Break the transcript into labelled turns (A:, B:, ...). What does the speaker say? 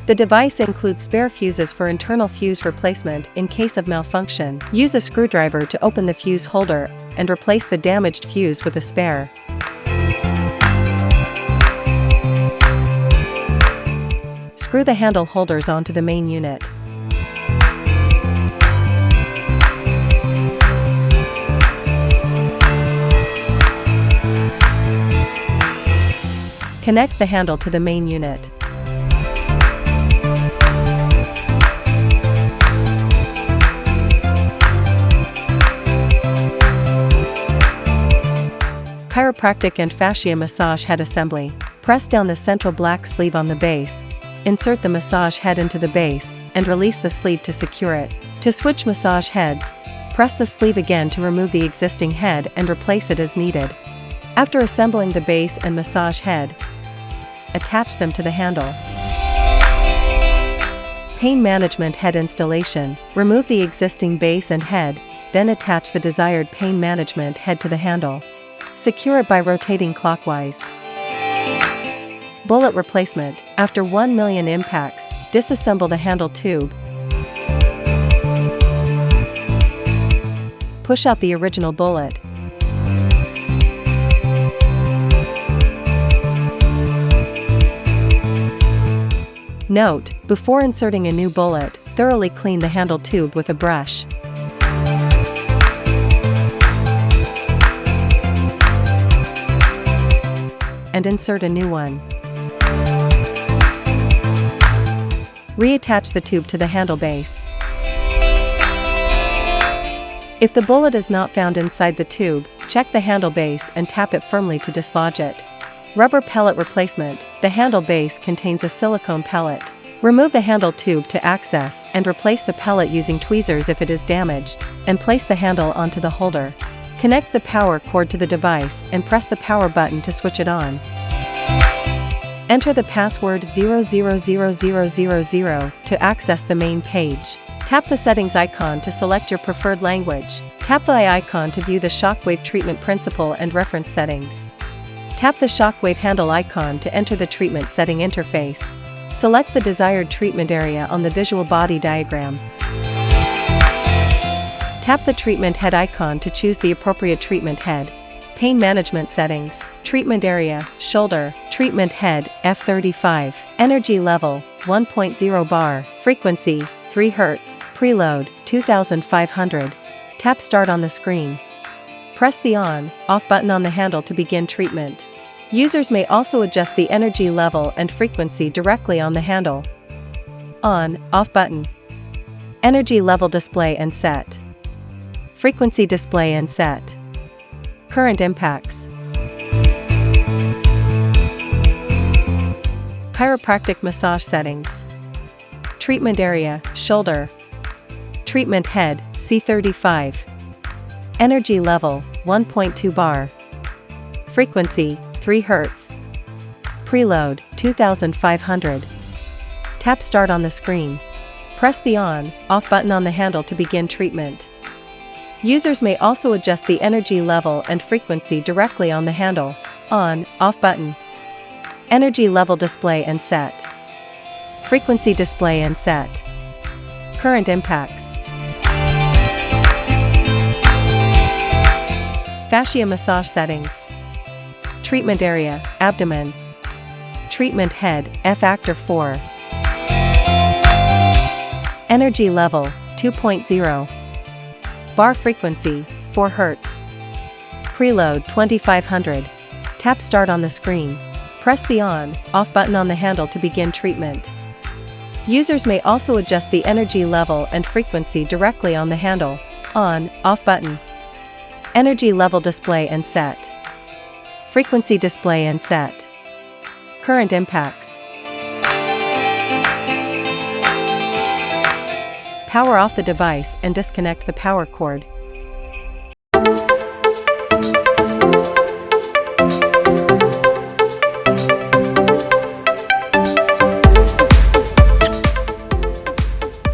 A: The device includes spare fuses for internal fuse replacement in case of malfunction. Use a screwdriver to open the fuse holder and replace the damaged fuse with a spare. Screw the handle holders onto the main unit. Connect the handle to the main unit. Chiropractic and fascia massage head assembly. Press down the central black sleeve on the base. Insert the massage head into the base and release the sleeve to secure it. To switch massage heads, press the sleeve again to remove the existing head and replace it as needed. After assembling the base and massage head, attach them to the handle. Pain management head installation. Remove the existing base and head, then attach the desired pain management head to the handle. Secure it by rotating clockwise. Bullet replacement. After 1 million impacts, disassemble the handle tube. Push out the original bullet. Note: before inserting a new bullet, thoroughly clean the handle tube with a brush. And insert a new one. Reattach the tube to the handle base. If the bullet is not found inside the tube, check the handle base and tap it firmly to dislodge it. Rubber pellet replacement. The handle base contains a silicone pellet. Remove the handle tube to access and replace the pellet using tweezers if it is damaged, and place the handle onto the holder. Connect the power cord to the device and press the power button to switch it on. Enter the password 000000 to access the main page. Tap the settings icon to select your preferred language. Tap the eye icon to view the Shockwave treatment principle and reference settings. Tap the Shockwave handle icon to enter the treatment setting interface. Select the desired treatment area on the visual body diagram. Tap the treatment head icon to choose the appropriate treatment head. Pain management settings. Treatment area, shoulder, treatment head, F35. Energy level, 1.0 bar. Frequency, 3 Hz. Preload, 2500. Tap start on the screen. Press the on, off button on the handle to begin treatment. Users may also adjust the energy level and frequency directly on the handle. On, off button. Energy level display and set. Frequency display and set. Current impacts. Chiropractic massage settings. Treatment area, shoulder. Treatment head, C35. Energy level, 1.2 bar. Frequency, 3 Hz. Preload, 2500. Tap start on the screen. Press the on, off button on the handle to begin treatment. Users may also adjust the energy level and frequency directly on the handle. On, off button. Energy level display and set. Frequency display and set. Current impacts. Fascia massage settings. Treatment area, abdomen. Treatment head, F factor 4. Energy level, 2.0. Bar frequency, 4 Hz. Preload, 2500. Tap start on the screen. Press the on, off button on the handle to begin treatment. Users may also adjust the energy level and frequency directly on the handle. On, off button. Energy level display and set. Frequency display and set. Current impacts. Power off the device and disconnect the power cord.